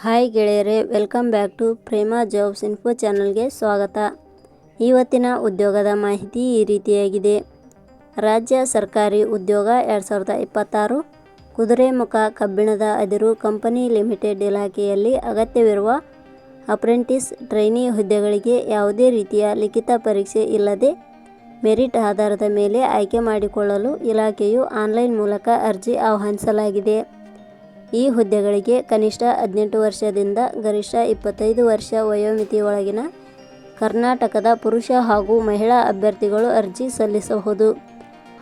Hi ಗೆಳೆಯರೇ, welcome back to Prema jobs info ಚಾನಲ್ಗೆ ಸ್ವಾಗತ. ಇವತ್ತಿನ ಉದ್ಯೋಗದ ಮಾಹಿತಿ ಈ ರೀತಿಯಾಗಿದೆ. ರಾಜ್ಯ ಸರ್ಕಾರಿ ಉದ್ಯೋಗ 2026 ಕುದುರೆಮುಖ ಕಬ್ಬಿಣದ ಅದಿರು ಕಂಪನಿ ಲಿಮಿಟೆಡ್ ಇಲಾಖೆಯಲ್ಲಿ ಅಗತ್ಯವಿರುವ ಅಪ್ರೆಂಟಿಸ್ ಟ್ರೈನಿ ಹುದ್ದೆಗಳಿಗೆ ಯಾವುದೇ ರೀತಿಯ ಲಿಖಿತ ಪರೀಕ್ಷೆ ಇಲ್ಲದೆ ಮೆರಿಟ್ ಆಧಾರದ ಮೇಲೆ ಆಯ್ಕೆ ಮಾಡಿಕೊಳ್ಳಲು ಇಲಾಖೆಯು ಆನ್ಲೈನ್ ಮೂಲಕ ಅರ್ಜಿ ಆಹ್ವಾನಿಸಲಾಗಿದೆ. ಈ ಹುದ್ದೆಗಳಿಗೆ ಕನಿಷ್ಠ 18 ವರ್ಷದಿಂದ ಗರಿಷ್ಠ 25 ವರ್ಷ ವಯೋಮಿತಿಯೊಳಗಿನ ಕರ್ನಾಟಕದ ಪುರುಷ ಹಾಗೂ ಮಹಿಳಾ ಅಭ್ಯರ್ಥಿಗಳು ಅರ್ಜಿ ಸಲ್ಲಿಸಬಹುದು.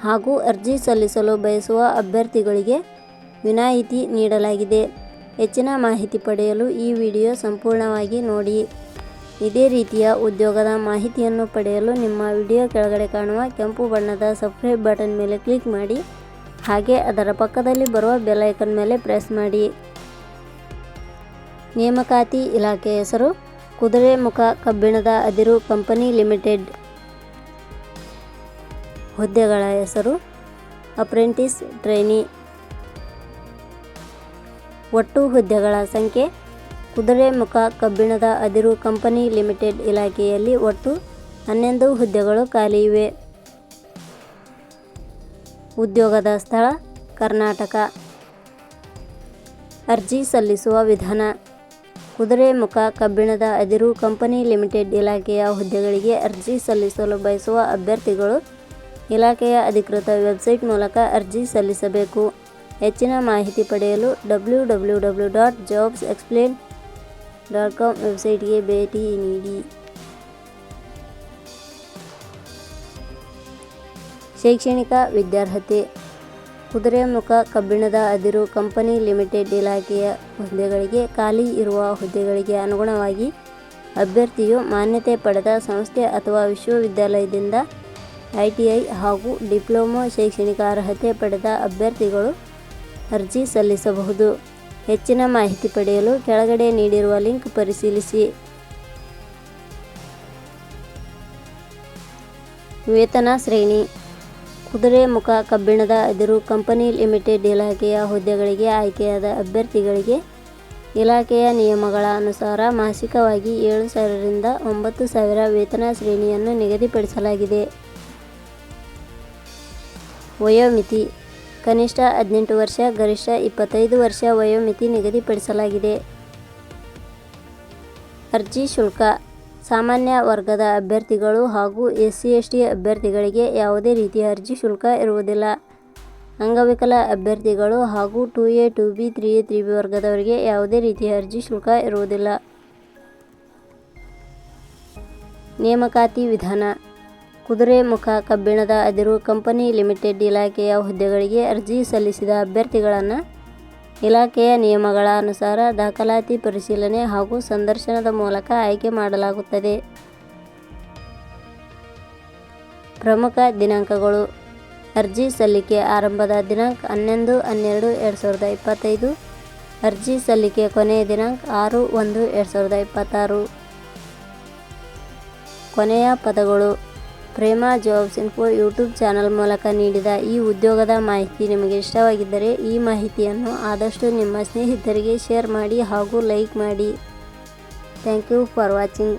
ಹಾಗೂ ಅರ್ಜಿ ಸಲ್ಲಿಸಲು ಬಯಸುವ ಅಭ್ಯರ್ಥಿಗಳಿಗೆ ವಿನಾಯಿತಿ ನೀಡಲಾಗಿದೆ. ಹೆಚ್ಚಿನ ಮಾಹಿತಿ ಪಡೆಯಲು ಈ ವಿಡಿಯೋ ಸಂಪೂರ್ಣವಾಗಿ ನೋಡಿ. ಇದೇ ರೀತಿಯ ಉದ್ಯೋಗದ ಮಾಹಿತಿಯನ್ನು ಪಡೆಯಲು ನಿಮ್ಮ ವಿಡಿಯೋ ಕೆಳಗಡೆ ಕಾಣುವ ಕೆಂಪು ಬಣ್ಣದ ಸಬ್ಸ್ಕ್ರೈಬ್ ಬಟನ್ ಮೇಲೆ ಕ್ಲಿಕ್ ಮಾಡಿ. ಹಾಗೆ ಅದರ ಪಕ್ಕದಲ್ಲಿ ಬರುವ ಬೆಲ್ ಐಕಾನ್ ಮೇಲೆ ಪ್ರೆಸ್ ಮಾಡಿ. ನೇಮಕಾತಿ ಇಲಾಖೆ ಹೆಸರು ಕುದುರೆಮುಖ ಕಬ್ಬಿಣದ ಅದಿರು ಕಂಪನಿ ಲಿಮಿಟೆಡ್. ಹುದ್ದೆಗಳ ಹೆಸರು ಅಪ್ರೆಂಟಿಸ್ ಟ್ರೈನಿ. ಒಟ್ಟು ಹುದ್ದೆಗಳ ಸಂಖ್ಯೆ ಕುದುರೆಮುಖ ಕಬ್ಬಿಣದ ಅದಿರು ಕಂಪನಿ ಲಿಮಿಟೆಡ್ ಇಲಾಖೆಯಲ್ಲಿ ಒಟ್ಟು 11 ಹುದ್ದೆಗಳು ಖಾಲಿ ಇವೆ. ಉದ್ಯೋಗದ ಸ್ಥಳ ಕರ್ನಾಟಕ. ಅರ್ಜಿ ಸಲ್ಲಿಸುವ ವಿಧಾನ. ಕುದುರೆಮುಖ ಕಬ್ಬಿಣದ ಅದಿರು ಕಂಪನಿ ಲಿಮಿಟೆಡ್ ಇಲಾಖೆಯ ಹುದ್ದೆಗಳಿಗೆ ಅರ್ಜಿ ಸಲ್ಲಿಸಲು ಬಯಸುವ ಅಭ್ಯರ್ಥಿಗಳು ಇಲಾಖೆಯ ಅಧಿಕೃತ ವೆಬ್ಸೈಟ್ ಮೂಲಕ ಅರ್ಜಿ ಸಲ್ಲಿಸಬೇಕು. ಹೆಚ್ಚಿನ ಮಾಹಿತಿ ಪಡೆಯಲು www.jobsexplain.com ವೆಬ್ಸೈಟ್ಗೆ ಭೇಟಿ ನೀಡಿ. ಶೈಕ್ಷಣಿಕ ವಿದ್ಯಾರ್ಹತೆ. ಕುದುರೆಮುಖ ಕಬ್ಬಿಣದ ಅದಿರು ಕಂಪನಿ ಲಿಮಿಟೆಡ್ ಇಲಾಖೆಯ ಹುದ್ದೆಗಳಿಗೆ ಖಾಲಿ ಇರುವ ಹುದ್ದೆಗಳಿಗೆ ಅನುಗುಣವಾಗಿ ಅಭ್ಯರ್ಥಿಯು ಮಾನ್ಯತೆ ಪಡೆದ ಸಂಸ್ಥೆ ಅಥವಾ ವಿಶ್ವವಿದ್ಯಾಲಯದಿಂದ ITI ಹಾಗೂ ಡಿಪ್ಲೊಮಾ ಶೈಕ್ಷಣಿಕ ಅರ್ಹತೆ ಪಡೆದ ಅಭ್ಯರ್ಥಿಗಳು ಅರ್ಜಿ ಸಲ್ಲಿಸಬಹುದು. ಹೆಚ್ಚಿನ ಮಾಹಿತಿ ಪಡೆಯಲು ಕೆಳಗಡೆ ನೀಡಿರುವ ಲಿಂಕ್ ಪರಿಶೀಲಿಸಿ. ವೇತನ ಶ್ರೇಣಿ. ಕುದುರೆಮುಖ ಕಬ್ಬಿಣದ ಅದಿರು ಕಂಪನಿ ಲಿಮಿಟೆಡ್ ಇಲಾಖೆಯ ಹುದ್ದೆಗಳಿಗೆ ಆಯ್ಕೆಯಾದ ಅಭ್ಯರ್ಥಿಗಳಿಗೆ ಇಲಾಖೆಯ ನಿಯಮಗಳ ಅನುಸಾರ ಮಾಸಿಕವಾಗಿ 7,000 ರಿಂದ 9,000 ವೇತನ ಶ್ರೇಣಿಯನ್ನು ನಿಗದಿಪಡಿಸಲಾಗಿದೆ. ವಯೋಮಿತಿ. ಕನಿಷ್ಠ 18 ವರ್ಷ ಗರಿಷ್ಠ 25 ವರ್ಷ ವಯೋಮಿತಿ ನಿಗದಿಪಡಿಸಲಾಗಿದೆ. ಅರ್ಜಿ ಶುಲ್ಕ. ಸಾಮಾನ್ಯ ವರ್ಗದ ಅಭ್ಯರ್ಥಿಗಳು ಹಾಗೂ SC/ST ಅಭ್ಯರ್ಥಿಗಳಿಗೆ ಯಾವುದೇ ರೀತಿಯ ಅರ್ಜಿ ಶುಲ್ಕ ಇರುವುದಿಲ್ಲ. ಅಂಗವಿಕಲ ಅಭ್ಯರ್ಥಿಗಳು ಹಾಗೂ 2A 2B 3A 3B ವರ್ಗದವರಿಗೆ ಯಾವುದೇ ರೀತಿಯ ಅರ್ಜಿ ಶುಲ್ಕ ಇರುವುದಿಲ್ಲ. ನೇಮಕಾತಿ ವಿಧಾನ. ಕುದುರೆಮುಖ ಕಬ್ಬಿಣದ ಅದಿರು ಕಂಪನಿ ಲಿಮಿಟೆಡ್ ಇಲಾಖೆಯ ಹುದ್ದೆಗಳಿಗೆ ಅರ್ಜಿ ಸಲ್ಲಿಸಿದ ಅಭ್ಯರ್ಥಿಗಳನ್ನು ಇಲಾಖೆಯ ನಿಯಮಗಳ ಅನುಸಾರ ದಾಖಲಾತಿ ಪರಿಶೀಲನೆ ಹಾಗೂ ಸಂದರ್ಶನದ ಮೂಲಕ ಆಯ್ಕೆ ಮಾಡಲಾಗುತ್ತದೆ. ಪ್ರಮುಖ ದಿನಾಂಕಗಳು. ಅರ್ಜಿ ಸಲ್ಲಿಕೆ ಆರಂಭದ ದಿನಾಂಕ 11/12/2025. ಅರ್ಜಿ ಸಲ್ಲಿಕೆ ಕೊನೆಯ ದಿನಾಂಕ 6/1/2026. ಕೊನೆಯ ಪದಗಳು. Prema jobs info YouTube channel ಮೂಲಕ ನೀಡಿದ ಈ ಉದ್ಯೋಗದ ಮಾಹಿತಿ ನಿಮಗೆ ಇಷ್ಟವಾಗಿದ್ದರೆ ಈ ಮಾಹಿತಿಯನ್ನು ಆದಷ್ಟು ನಿಮ್ಮ ಸ್ನೇಹಿತರಿಗೆ ಶೇರ್ ಮಾಡಿ ಹಾಗೂ ಲೈಕ್ ಮಾಡಿ. Thank you for watching.